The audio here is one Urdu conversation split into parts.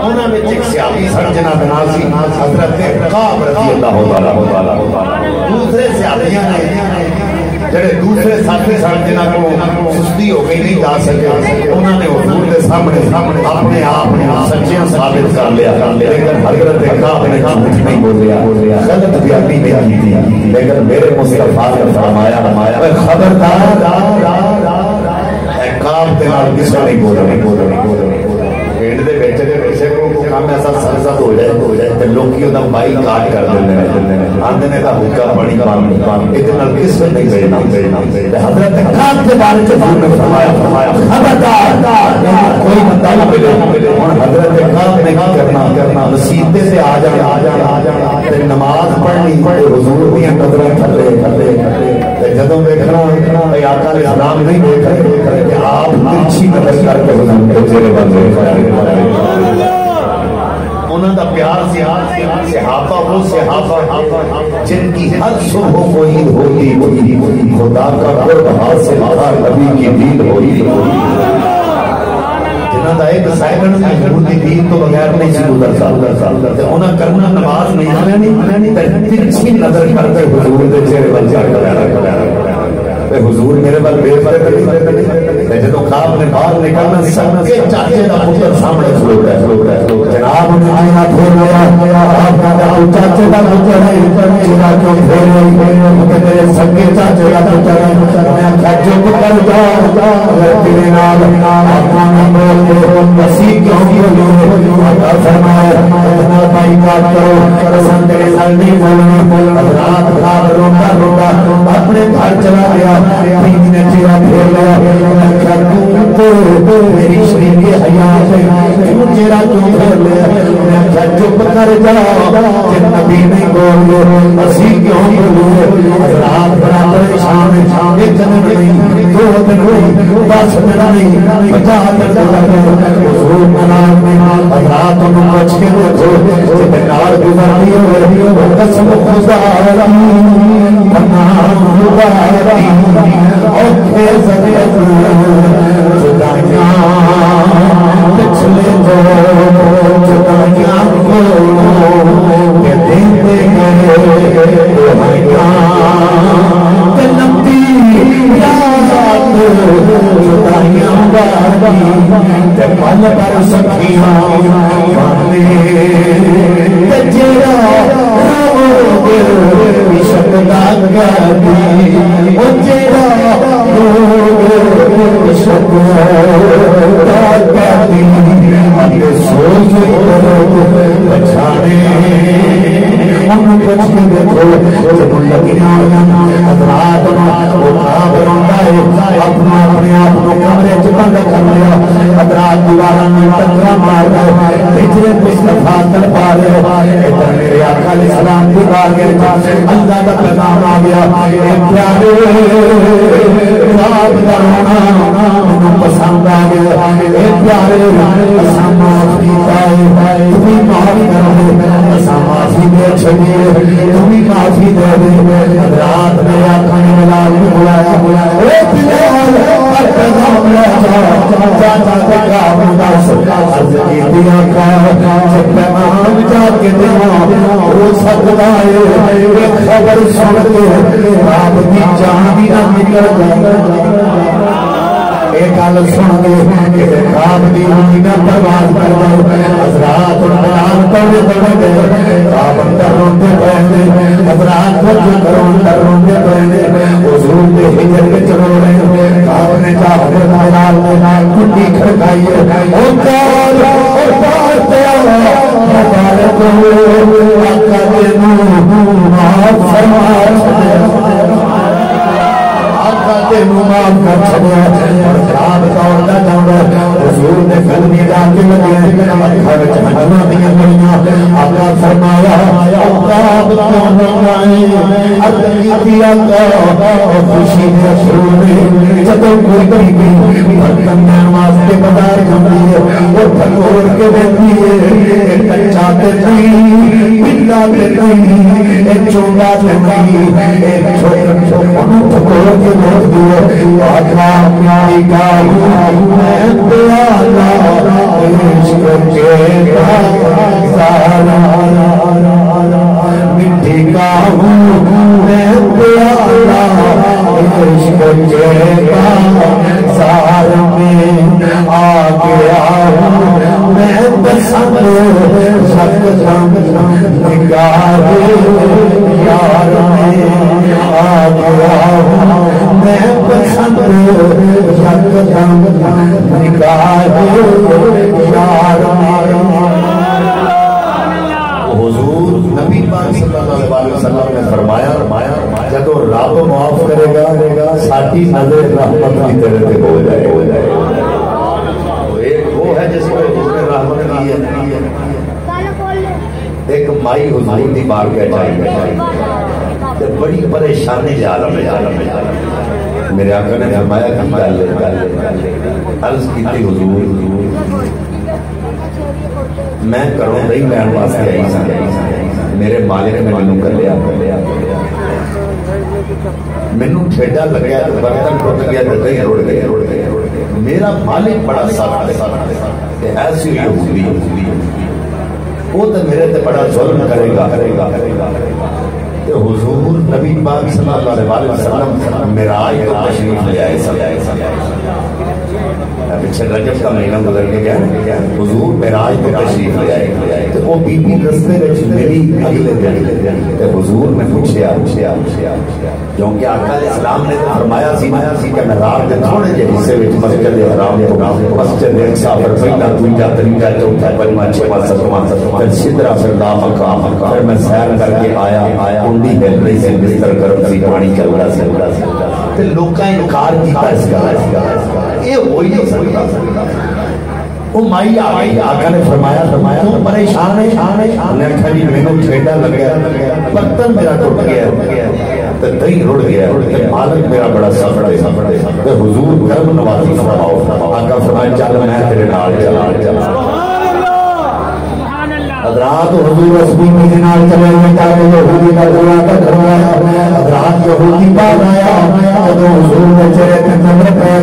انہاں وچ ایک صحابی سن جناب ناسی حضرت کعب رضی اللہ تعالی دوسرے صحابیاں نے جڑے دوسرے ساتھی سن جنہاں کو سستی ہو گئی نہیں جا سکے انہوں نے حضور کے سامنے اپنے آپ سچیاں ثابت کر لیا لیکن حضرت کعب نے کچھ نہیں بولیا غلط بیانی نہیں کی لیکن میرے مصطفیٰ نے فرمایا خبردار کعب کے نال کسے نہیں بولنا پنڈ دے بیٹھے کو کام ایسا سرزد ہو جائے تے لوکی اوندا بائی کاٹ کر دیندے آندے نے دا حکم پانی پانی اے تے نال کس نے نہیں بھیجنا حضرت کعب کے بارے میں حضور نے فرمایا خبردار کوئی بندہ نہ ملے اور حضرت کعب نے کرنا مسجد سے آ جانا تے نماز پڑھنی تے حضور دی قدریں تھلے تے جدوں دیکھنا اے آقا علیہ السلام نہیں دیکھ رہے کہ آپ ترچھی نظر کر کے حضور کے چہرے پر انہوں کا پیار صحابہ وہ صحابہ جن کی ہر صبح کو عید ہوتی خدا کا قرب حاصل تھا نبی کی دید ہوئی جنہوں کا ایک سیکنڈ میں حضور کی دید تو بغیر نہیں سی گزرتا انہوں کرنا نماز نہیں ترچھی نظر کر کے حضور کے چہرے پر جا کر حضور میرے بل بے فرق جدو خواب نے باہر نکلنا سب کے چاچے کا پتر سامنے کھلو رہا جناب نے آیا پھیر لیا آپ کا چاچے کا پتر ہے جنا کیوں پھیر رہی میرے سب کے چاچے کا پتر ہے میں کھجو پتر جا اگر تیرے نال آپا نے بول دے مسیح کیوں بولو آقا فرمایا اتنا بھائی بات کرو رسن تیرے سال نہیں بولنا رات خواب روتا روتا اپنے گھر چلا گیا نے چیرا پھیر لیا میری شریف کے حیات کیوں چیرا کیوں پھیر لیا میں چپ کر جا نبی نہیں بول مسیح کیوں بولو رات بڑا پریشان ایک دن نہیں دو دن نہیں 10 دن نہیں 50 دن حضور منال میں رات انہوں بچ کے دیکھو نال گزرتی ہوئے قسم خدا اللہ کا پیغام آ گیا پسند آ گیا پیارے معافی دے چلیے تمہیں معافی دے دے رات میں آقا نے ملال کو بلایا چاچا کے کام دس عرض کی دیا جب پیغام جا کے دینا ہو سکتا ہے خبر سن کے آپ کی جان بھی نہ نکل جائے ایک گل سن کے خواب دی نہ پرواز کر دو حضرات قرآن پڑھے پڑھے خواب اندر روندے پڑھے حضرات کرو روندے پڑھے حضور دے ہجر کے چلو رہے خواب نے چاہتے نال کنڈی کھڑکائی او کار مبارک آقا دے معاف فرما معاف کر چھڑیا اور خواب دوڑتا دوڑتا حضور نے قلبی ڈال کے لگے گھر جہنم دیا گئیاں آقا فرمایا خواب کیوں آئے عرض کی آقا خوشی نے شروع میں جب کوئی گئی برتن میں واسطے بازار جاتی ہے وہ پھکور کے دیتی ہے کچا تے نہیں پلا تے نہیں ایک چونگا تے نہیں ایک چھوٹا پھکور کے دیتی ہے آقا پیاری کا میں پیالا عشق کے سارا مٹھی کا ہوں میں پیارا عشق کے سار میں آ گیا ہوں میں پسند شکم نگار یار میں آ گیا ہوں میں پسند شکم نگار یار حضور نبی پاک صلی اللہ علیہ وسلم نے فرمایا جب رب معاف کرے گا ساڈی نظر رحمت کی تیرے پہ ہو جائے ایک وہ ہے جس کو حضور نے رحمت کی ہے ایک مائی حضور دی بار کے جائے بڑی پریشانی عالم ہے میرے آقا نے فرمایا کہ عرض کی تھی حضور میں کروں دہی لین واسطے آئی سا میرے مالک نے مینوں کر لیا مینوں ٹھیڈا لگیا برتن ٹوٹ گیا دہی رڑ گیا میرا مالک بڑا سخت ہے ایسی یہودی وہ تو میرے تے بڑا ظلم کرے گا حضور نبی پاک صلی اللہ علیہ وسلم معراج کو تشریف لے آئے پیچھے رجب کا مہینہ گزر کے گیا حضور معراج کو تشریف لے آئے تو وہ بی بی رستے وچ میری اگلے دن حضور نے پوچھیا کیونکہ آقا علیہ السلام نے فرمایا سی کہ معراج دے تھوڑے جہے حصے وچ مسجد حرام کو مسجد اقصی پر پہلا دوجا تیجا چوتھا پنجواں چھواں ستواں پھر سدرا پھر مقام پھر میں سیر کر کے آیا کنڈی ہل رہی سی بستر گرم سی پانی چل رہا سی تے لوکاں انکار کیتا اس گل یہ ہوئی نہیں سکتا وہ مائی آئی آقا نے فرمایا تو پریشان ہے انہیں کہا جی میں نے ٹھیڈا لگیا برتن میرا ٹوٹ گیا تو دہی رڑ گیا مالک میرا بڑا سفر ہے حضور کرم نوازی فرماؤ آقا فرمایا چل میں تیرے نال چلا حضرات حضور رسول میں نال چلے ہوئے تاکہ یہودی کا دعا کا کروایا حضرات یہودی بعد آیا تو حضور نے چہرے پہ نظر پہ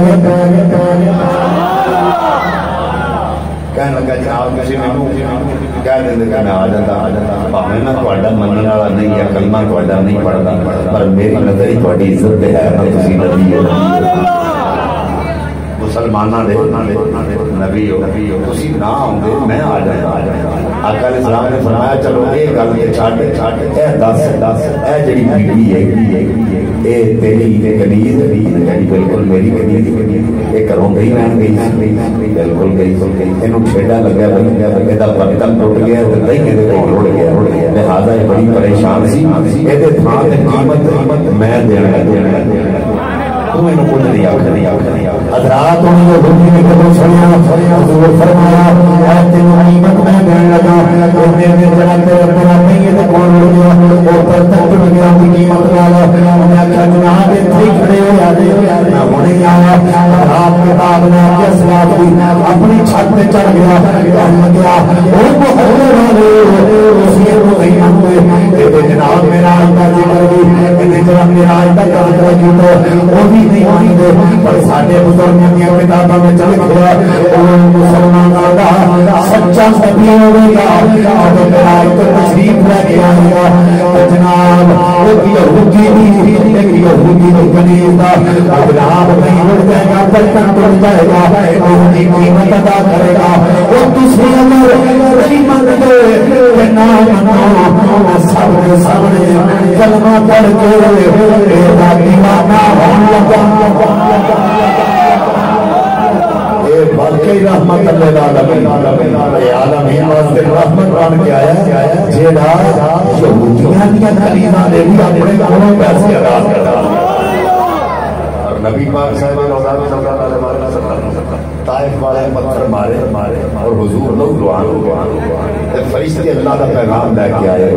کہنے لگا جناب کسی میں کہہ دیتے کہ میں آ جاتا میں تھوڑا مننے والا نہیں ہے کلمہ تھوڑا نہیں پڑھتا پر میری نظر ہی تھوڑی عزت ہے میں تسی نبی ہے مسلمانہ دے نبی ہو تسی نہ ہوں گے میں آ جاتا آقا علیہ السلام نے فرمایا چلو ایک گل کے چھاٹ اے دس اے جڑی بیوی ہے اے تیری کنیز یعنی بالکل میری کنیز اے کروں گئی میں بالکل گئی اینو ٹھیڈا لگا ایدا برتن ٹوٹ گیا تے دہی دے کول رڑ گیا لہذا یہ بڑی پریشان سی ایدے تھاں تے قیمت میں دینا تمہیں نو کچھ نہیں آکھنا حضرات انہوں نے بھولی میں کبھی سنیا حضور فرمایا اے تینوں قیمت میں دینے لگا میرے جناب تیرے اپنا نہیں ہے تو کون رڑ گیا اوپر تک ٹوٹ گیا اپنی قیمت والا انہیں آخیا جناب اتنے کھڑے ہو جاتے میں ہونے آیا رات کے بعد میں آگے سلام کی اپنی چھت پہ چڑھ گیا کہنے لگا وہ محلے والے اسی کو قیمت میں جناب میرا آئندہ ذکر بھی جناب میرا آئندہ کا ذکر کی تو وہ بھی نہیں مانی دے پر ساڑھے بزرگوں کی کتابوں میں چل گیا مسلمانوں کا سچا نبی ہوئے گا اب میراج تو تشریف لے کے آئے گا جناب ایک یہودی بھی ایک یہودی بھی کنیز دا اب جناب نہیں اڑ جائے گا برتن ٹوٹ جائے گا یہودی قیمت ادا کرے گا وہ دوسری اگر نہیں من دے نہ منو سامنے کلمہ پڑھ کے دیوانہ ہونے لگا باقی رحمت اللہ عالمین واسطے رحمت بن کے آیا جیڑا یہودیاں دی کلیمہ دے بھی اپنے کولوں پیسے ادا کردا اور نبی پاک صاحب صلی اللہ علیہ وسلم طائف والے پتھر مارے اور حضور لوگ روان فرشتے اللہ کا پیغام لے کے آئے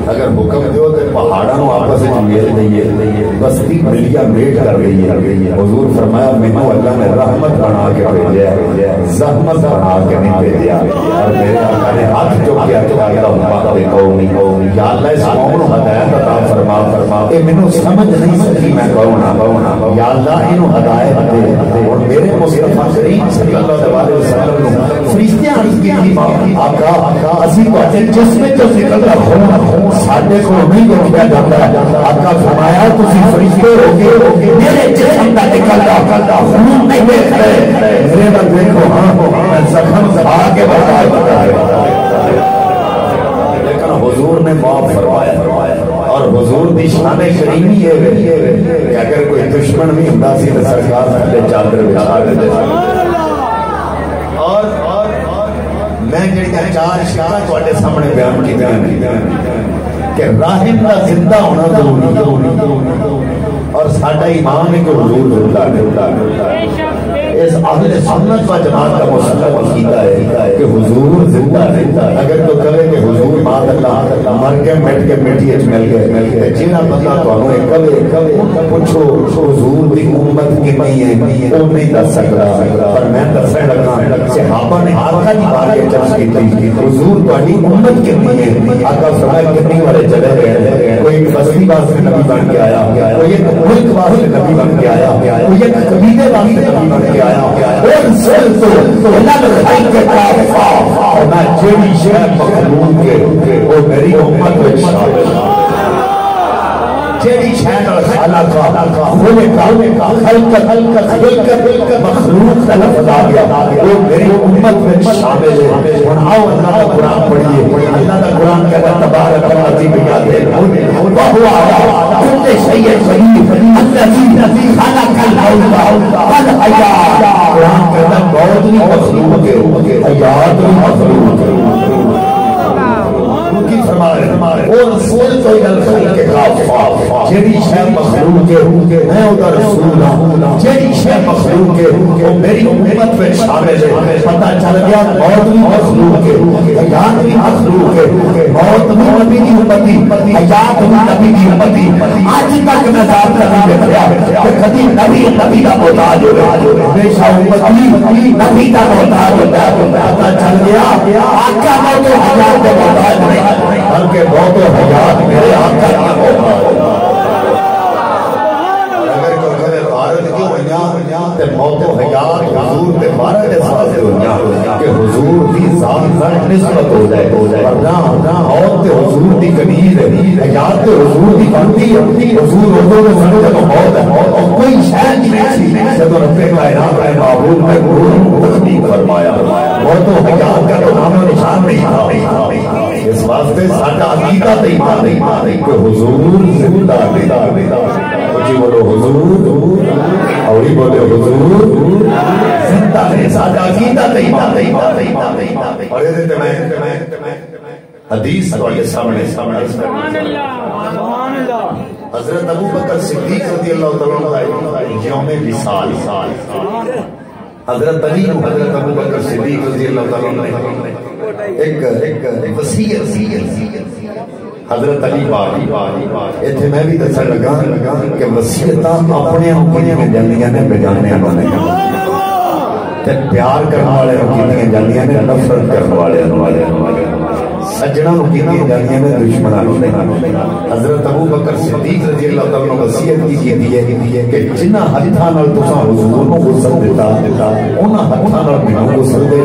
اگر حکم دیو تو پہاڑوں آپس میں میل دئیے بستی ملیا میٹ کر رہی ہے حضور فرمایا مینوں اللہ نے رحمت بنا کے بھیجا زحمت بنا کے نہیں بھیجا اور میرے آقا نے ہاتھ جو کیا کہ اللہ قومی یا اللہ اس قوم کو ہدایت عطا فرما اے مینوں سمجھ نہیں سکی میں کہوں یا اللہ انہوں ہدایت دے اور میرے مصطفی کریم صلی اللہ علیہ وسلم نے فرشتے عرض کی آقا اسی تواڈے جسم چ نکلدا خون ساڈے کو نہیں روکیا جاتا آقا فرمایا تسی فرشتے ہو کے میرے جسم دا نکلدا خون نہیں دیکھ رہے میرے بل دیکھو ہاں میں زخم دبا کے بتا لیکن حضور نے معاف فرمایا اور حضور دی شان کریمی ہے کہ اگر کوئی دشمن بھی ہوندا سی تے سرکار تھلے چادر بچھا دیندے اور میں جڑیاں چار شکایتاں تواڈے سامنے بیان کیتیاں ہیں کہ راہب دا زندہ ہونا ضروری اور ساڈا ایمان ہے کہ حضور زندہ ہے اس اہل سنت و جماعت کا مسلم عقیدہ ہے کہ حضور زندہ ہے اگر تو کہے کہ حضور بات اللہ مر کے مٹ کے مٹی اچ مل گئے جنہاں بندہ تانوں کبھی پوچھو حضور دی امت کتنی ہے وہ نہیں دس سکتا پر میں دسن لگا صحابہ نے آقا دی بارے چرچ کی حضور تہاڈی امت کتنی ہے آقا فرمایا کتنی والے چلے گئے کوئی ایک بستی واسطے نبی بن کے آیا کوئی ایک ملک واسطے نبی بن کے آیا کوئی ایک قبیلے واسطے نبی بن کے آیا اور سر تو اللہ لکھائی کے کافا میں جیڑی شہر مخلوق کے وہ میری امت میں شامل جیڑی شہر خالقہ خلقہ خلقت مخلوق کا لفظ آ گیا وہ میری امت میں شامل ہے اور آؤ اللہ کا قرآن پڑھئے اللہ کا قرآن کہتا تبارک الذی بیدہ وہو علی کل شیء قدیر الذی خلق الموت والحیاۃ قرآن کہتا موت بھی مخلوق ہے حیات بھی مخلوق ہے کی فرما رہے اور رسول تو الخلق کے کافا جیڑی شے مخلوق ہے میں ادھر رسول ہوں جیڑی شے مخلوق ہے وہ میری امت میں شامل ہے پتہ چل گیا موت بھی مخلوق ہے حیات بھی مخلوق ہے موت بھی نبی کی امتی حیات بھی نبی کی امتی آج تک میں ذات نہیں دیکھا کہ کبھی نبی کا محتاج ہوگا ہمیشہ امتی نبی کا محتاج ہوتا ہے پتہ چل گیا آقا موت و حیات کا محتاج نہیں بلکہ موت و حیات میرے آقا کی محتاج اگر کوئی کہے غارت کیوں ہویا تے موت و حیات حضور دے بارے دے ساتھ ہویا کہ حضور دی ذات نال نسبت ہو جائے ورنہ موت تے حضور دی قدیر ہے حیات تے حضور دی بنتی ہے حضور اردو میں سمجھے تو موت ہے اور کوئی شے نہیں سی جب رب کائنات نے معبود میں روح تخلیق فرمایا موت و حیات کا تو نام و نشان نہیں تھا اس واسطے ساڈا عقیدہ تے ایمان ہے کہ حضور زندہ ہے جی بولو حضور اور ہی بولے حضور زندہ ہے ساڈا عقیدہ تے ایمان ہے اور یہ تے میں حدیث تواڈے سامنے سبحان اللہ حضرت ابو بکر صدیق رضی اللہ تعالی عنہ یوم وصال حضرت علی حضرت ابو بکر صدیق رضی اللہ تعالی عنہ ایک وصیت حضرت علی پاک ایتھے میں بھی دسن لگا کہ وصیتاں اپنے اپنے میں جاندیاں نے بیگانے نوں نہیں تے پیار کرنے والے نوں کیتیاں جاندیاں نے نفرت کرنے والے نوں سجنا نوں کیتیاں جاندیاں نے دشمناں نوں نہیں حضرت ابو بکر صدیق رضی اللہ تعالی عنہ وصیت کی ہے کہ جنہاں ہتھاں نال تساں حضور نوں غسل دیتا انہاں ہتھاں نال مینوں غسل دے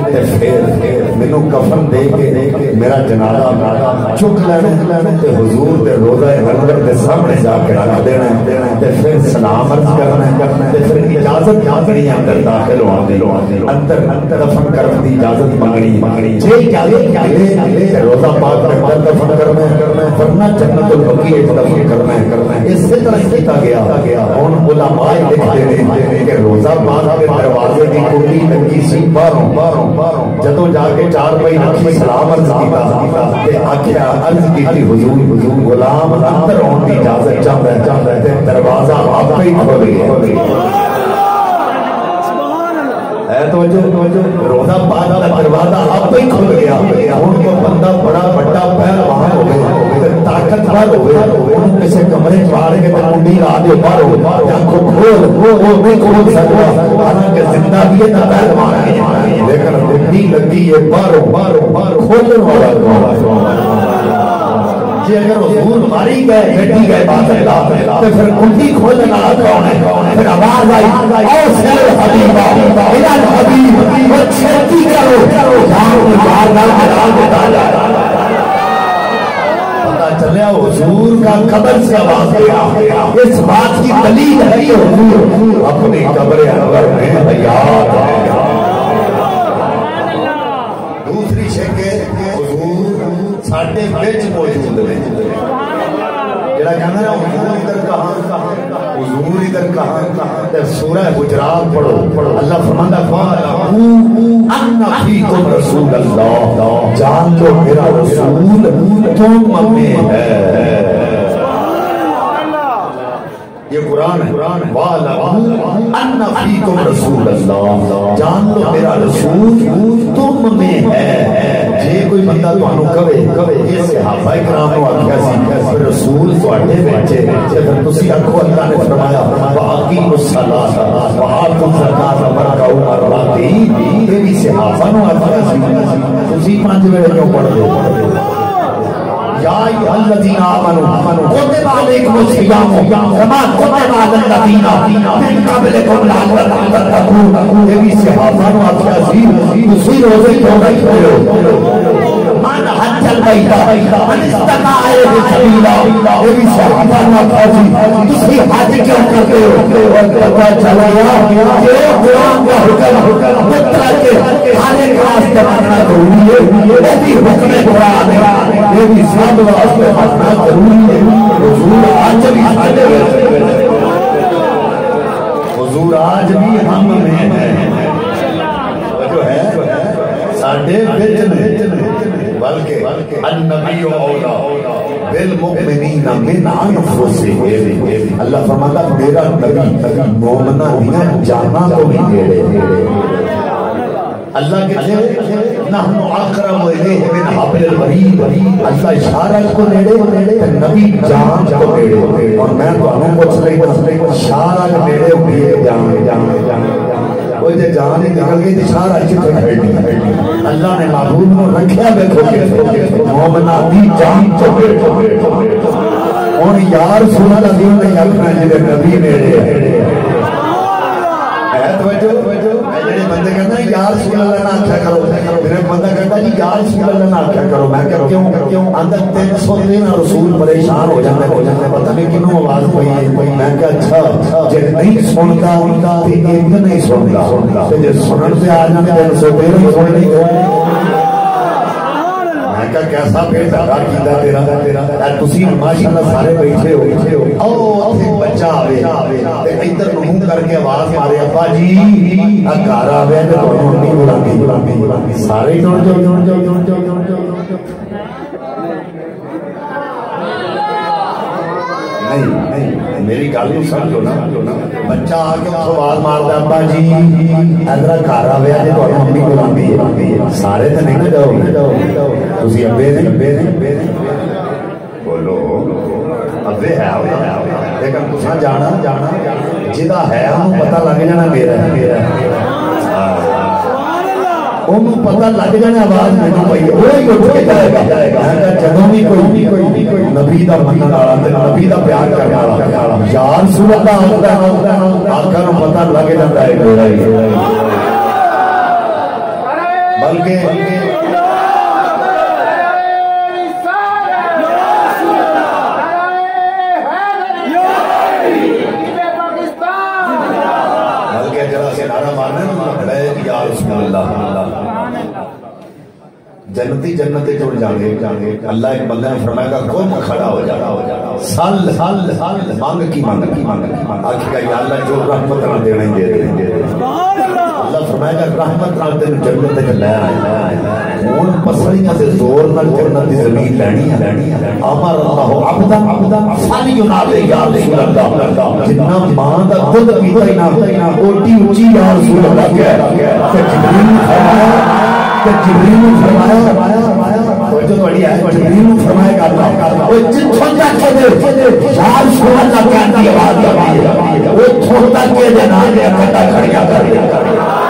تے پھر مینوں کفن دے کے میرا جنازہ چک لینا تے حضور دے روضہ انور دے سامنے جا کے رکھ دینا تے پھر سلام عرض کرنا تے پھر اجازت مانگنی اندر داخل ہونا اندر دفن کرنے دی اجازت مانگنی جے اجازت تے روضہ پاک میں اندر دفن کرنا ورنہ جنت البقیع دفن کرنا اس طرح کیتا گیا ہن علماء لکھتے ہیں کہ روضہ پاک کے دروازے دی کنڈی لگی سی باہروں جدوں جا کے چار پئی رکھی سلام عرض کیتا تے آکھیا عرض کیتی حضور غلام اندر آن دی اجازت چاہتا ہے تے دروازہ آپ ہی کھول گیا توجہ روضہ پاک کا دروازہ آپ ہی کھل گیا ہن اکبر ہوئے انہوں کسے کمرے چوار کے کنڈی لا دے باہر یا کو کھول وہ نہیں کھول سکتا حالانکہ زندہ بھی ہے نہ پہلوان ہے لیکن کنڈی لگی ہے باہر کھولنے والا کہ اگر حضور ماری گئے بیٹھی گئے بات ہے تو پھر کنڈی کھولنے والا کون ہے پھر آواز آئی او سر حبیبہ الہ حبیب وہ چھتی کرو جان کو بار بار حلال دیتا جائے پتا چلیا حضور کا قبر سے آواز دیا اس بات کی دلیل ہے کہ حضور اپنی قبر انور میں حیات ہے دوسری شے کہ ساڈے وچ موجود ہے جڑا کہنا ہے حضور ادھر کہاں تے سورہ حجرات پڑھو اللہ فرماتا ہے ان فیکم رسول اللہ جان لو میرا رسول تم میں ہے یہ قرآن ہے وَعَلَمُوا أَنَّ فِيكُمْ رَسُولَ اللَّهِ جان لو میرا رسول تم میں ہے جے کوئی بندہ تانوں کہے یہ صحابہ کرام نو آکھیا سی رسول تواڈے وچ تے تسی آکھو اللہ نے فرمایا وَأَقِیمُوا الصَّلَاةَ وَآتُوا الزَّکَاةَ وَارْكَعُوا مَعَ الرَّاکعِینَ یہ بھی صحابہ نو آکھیا سی تسی 5 ویلے کیوں پڑھ دو یا ایھا الذین آمنوا کتب علیکم الصیام کما کتب علی الذین من قبلکم لعلکم تتقون یہ بھی صحابہ نو آکھیا سی تسی روزے کیوں رکھتے ہو من حج البیت من استطاع الیہ سبیلا یہ بھی صحابہ نو آکھیا سی تسی حج کیوں کرتے ہو اور پتہ چلا کہ قرآن کا حکم پتہ کہ ہر ایک واسطے کرنا ضروری ہے یہ بھی حکم قرآن ہے یہ بھی سب واسطے کرنا ضروری ہے حضور آج بھی حضور آج بھی ہم میں ہے جو ہے ساڈے وچ نہیں بلکہ النبی اولا بالمؤمنین من انفسہم اللہ فرماتا میرا نبی مومنہ دیاں جاناں کو بھی دے اللہ کہتے ہیں نحن اقرب الیہ من حبل الورید اللہ اشارہ کو نیڑے نبی جان کو نیڑے اور میں تو انہوں کو چلے اشارہ کو نیڑے ہوئے جان وہ جے جان نکل گئی اشارہ چکے کھڑی اللہ نے معبود کو رکھیا بیٹھو مومنہ دی جان چکے اور یار سنا لگی نہیں اپنا جلے نبی نیڑے ہے توجہ بندے کہنا یار رسول اللہ نہ آکھیا کرو پھر ایک بندہ کہتا جی یار رسول اللہ نہ آکھیا کرو میں کہ کیوں اندر 313 رسول پریشان ہو جاتے پتہ نہیں کینوں آواز پئی ہے میں کہ اچھا جے نہیں سنتا تے ایک نہیں سنتا تے جے سنن سے آ جاندے 313 سن نہیں میں کہ کیسا پیٹ ادا کیتا تیرا تسی ماشاءاللہ سارے بیٹھے ہو او ایک بچہ آوے تے ادھر منہ کر کے آواز مارے ابا جی گھر آوے تے تانوں بلاندی سارے جڑ جاؤ نہیں میری گل نہیں سمجھو نا بچہ آ کے آواز مارتا ابا جی ادھر گھر آوے تے تانوں امی بلاندی سارے تے نہیں جاؤ تسی ابے نہیں بولو ابے ہے لیکن تساں جانا جدا ہے انہوں پتہ لگ جانا میرا انہوں پتہ لگ جانا آواز میں پئی وہی اٹھ کے جائے گا جدوں بھی کوئی نبی دا منن والا تے نبی دا پیار کرنے والا یا رسول اللہ آقا نوں پتہ لگ جاندا ہے بلکہ جنتی جنتی جڑ جانے اللہ ایک بندہ نے فرمایا گا قوم کھڑا ہو جا سال مانگ کی آخر یا اللہ جو رحمت نہ دینا ہی دے اللہ فرمایا گا رحمت نہ تین جنت تک لے آئے ہوں پسلیاں سے زور نہ جنت کی زمین لینی ہے امر اللہ عبدا فلیونادی یا رسول اللہ جتنا ماں دا دودھ پیتا ہی نہ اوٹی اونچی یا رسول اللہ کہہ جبریل فرمایا توجہ تھوڑی ہے جبریل نو فرمائے گا اللہ او جتھوں تک دے یار سن اللہ کہندی آواز آئی ہے اوتھوں تک دے نال دے کٹا کھڑیا کر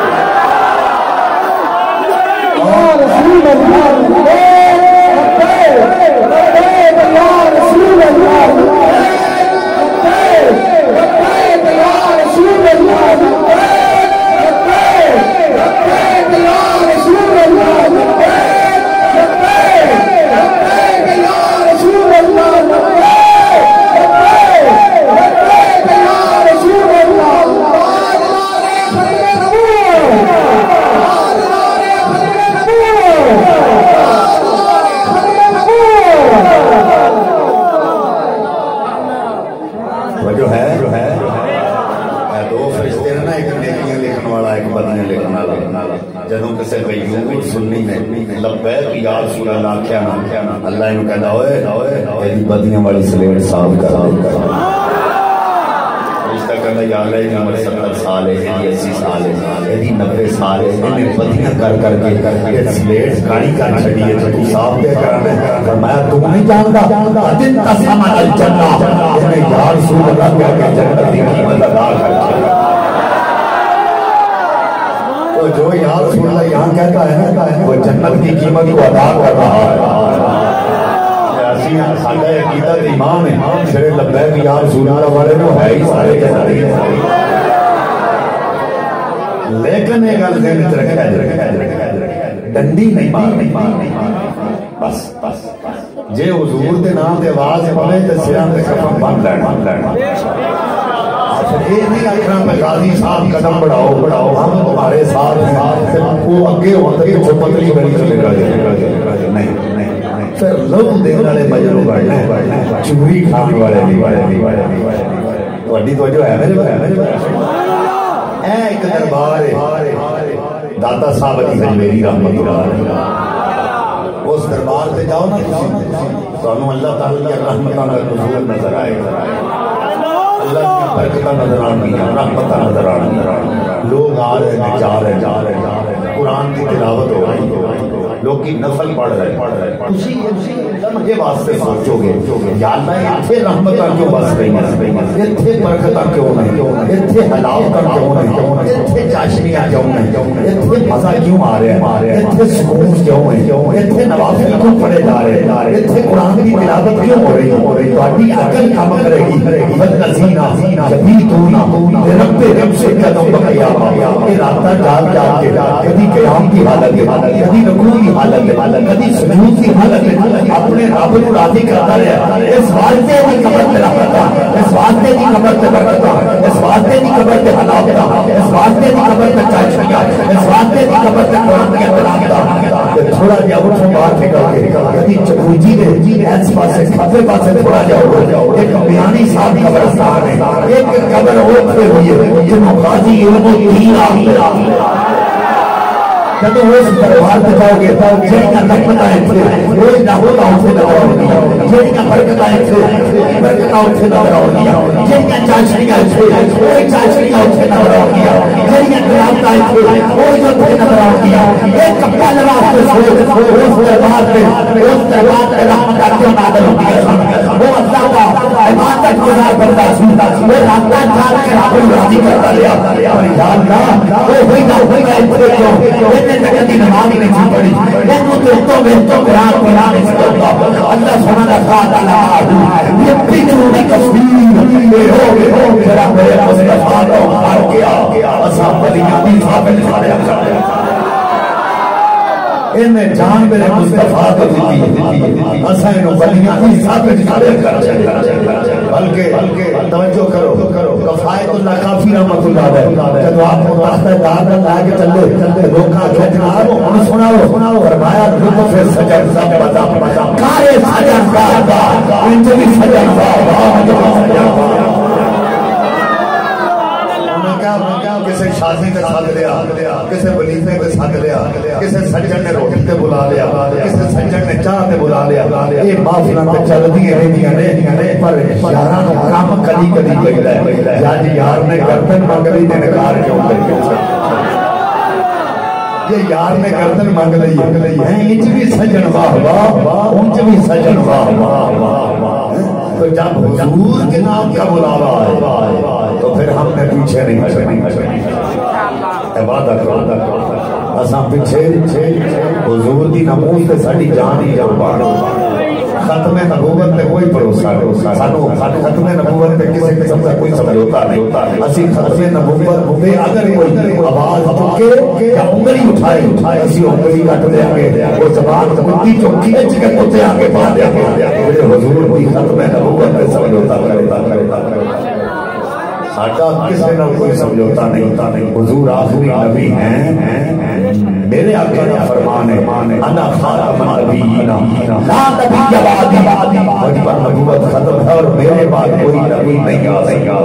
یا رسول اللہ اللہ انہوں کہتا ہوئے ایدی بدیاں والی سلیٹ صاف کر رشتہ کہتا یا اللہ ایدی عمر 70 سال ہے ایدی 80 سال ہے ایدی 90 سال ہے انہیں بدیاں کر کے سلیٹ گاڑی کر چھڑی ہے تو صاف دے کرانے فرمایا تم نہیں جانتا دن تسمن الجنہ انہیں یا رسول اللہ کہا کہ جنت کی قیمت ادا کر جو یا رسول اللہ یہاں کہتا ہے وہ جنت کی قیمت کو ادا کر رہا ہے ساڈا عقیدہ امام ہے شرے لبیک یا رسول اللہ والے نو ہے ہی سارے جنتی لیکن ایک گل ذہن وچ رکھا ڈنڈی نہیں مارنی بس جے حضور دے نام تے آواز پوے تے سراں تے کفن بن لینا یہ نہیں آخنا میں غازی صاحب قدم بڑھاؤ ہم تمہارے ساتھ ہیں وہ اگے ہوتا ہے جو پتلی بڑی چلے گا نہیں پھر لوگ دیکھنے والے مجلو بڑھنا چوری کھانے والے تھوڑی توجہ ہے میرے اے ایک دربار ہے داتا صاحب علی حجویری رحمۃ اللہ اس دربار پہ جاؤ نا تو اللہ تعالیٰ کی رحمتوں کا نزول نظر آئے گا اللہ کی برکتہ نظر آنی ہے رحمتہ نظر آنی ہے لوگ آ رہے ہیں جا رہے ہیں قرآن کی تلاوت ہو رہی لوگ کی نفل پڑھ رہے ہیں یہ واسطے سوچو گے یا اللہ اتھے رحمتہ کیوں بس رہی ہیں اتھے برکتہ کیوں نہیں اتھے حلاوتہ کیوں نہیں اتھے چاشنیاں کیوں نہیں اتھے مزہ کیوں آ رہے ہیں اتھے سکون کیوں ہیں اتھے نوافل کیوں پڑھے جا رہے ہیں اتھے قرآن کی تلاوت کیوں ہو رہی ہے تھوڑی عقل کام کرے گی بدنسینہ یبیتونا رب رب سے قدم بقیامہ یہ راتہ جال جال کے کبھی قیام کی حالت ہے کبھی رکوع کی حالت ہے کبھی سجود کی حالت ہے اپنے رب کو راضی کرتا رہا اس واسطے کی قبر پہ رحمتہ اس واسطے کی قبر پہ برکتہ اس واسطے کی قبر پہ حلاوتہ اس واسطے کی قبر پہ چاشنیاں اس واسطے کی قبر پہ قرآن کی تلاوت تھوڑا جا اٹھو باہر نکل کے کبھی چکوجی دے ایس پاسے کھپے پاسے تھوڑا جاؤ ایک بیانی صاحب قبرستان ہے ایک قبر اوپھے ہوئی ہے جنہوں غازی علم و دین آخر جب وہ اس دربار پہ جاؤ گے جنہاں رحمتائیں تھے روز نحوتہ ان سے نظر ہوگی جنہاں برکتائیں تھے برکتہ ان سے نظر ہوگی جنہاں چاشنیاں تھے وہی چاشنیاں ان سے نظر ہوگی جنہاں قرآنتائیں تھے وہی ان سے نظر ہوگی ایک پہلے واسطے سوچ اس دربار پہ رحمتہ کیوں نازل ہوگی وہ اللہ کا عبادت گزار کرتا سنتا وہ رابطہ جان کے رب کو راضی کرتا لیا اور یا اللہ وہ ہوئی نہ اتنے کیوں جگتی نمازی نہیں تھی پڑی لیکن تو اتو میں اتو قرآن اس کو اللہ سبحانہ تعالیٰ یہ پیچھوڑی کشمیر بے ہو میرا میرے مصطفیٰ کو مار کیا اصحاب بلیاں بھی ثابت سارے انہیں جان میرے مصطفیٰ کو دیتی اسائنو بلیاں بھی ثابت سارے بلکہ توجہ کرو کفایت اللہ کافی رحمت اللہ ہے جب آپ کو راستہ دار لا کے چلے روکا کھچنا انہیں سناؤ فرمایا لطف سجن سب بتا کارے سجن کا انجو بھی سجن کا کسی شادی کے ساتھ لیا کسی ولیمے کے ساتھ لیا کسی سجن نے روٹی تے بلا لیا کسی سجن نے چاہ تے بلا لیا یہ محفلاں تے چلدی رہندیاں نے پر یاراں نو کام کدی پیندا ہے یا جی یار نے گردن منگ لی تے انکار کیوں کری یہ یار نے گردن مانگ لئی ہے انچ بھی سجن واہ واہ انچ بھی سجن واہ واہ. تو جب حضور کے نام کا بلاوا ہے تو پھر ہم نے پیچھے نہیں ہٹنا. عبادت اساں پیچھے حضور دی نماز تے ساڈی جان ہی قربان. ختم نبوت پہ کوئی بھروسہ نہیں. سانو ختم نبوت پہ کسی قسم کا کوئی سمجھوتا نہیں. اسی ختم نبوت پہ اگر کوئی آواز چکے یا انگلی اٹھائے اسی انگلی کٹ دیں گے. وہ زبان کتی جو کھینچ کے کتے آگے پا دیں گے. حضور کی ختم نبوت پہ سمجھوتا کرے. ساڈا کسی نہ کوئی سمجھوتا نہیں. حضور آخری نبی ہیں. میرے آقا کا فرمان ہے انا خاتم النبیین لا نبی بعدی. مجھ پر نبوت ختم ہے اور میرے بعد کوئی نبی نہیں آئے گا.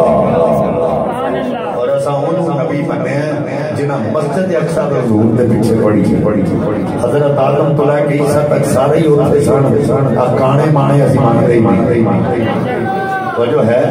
اور ایسا ان نبی بنے ہیں جنہاں مسجد اقصی حضور کے پیچھے پڑی. حضرت آدم تو لے کے عیسیٰ تک سارے ہی ہوتے سن. کانے مانے اسی مانتے ہی. وہ جو ہے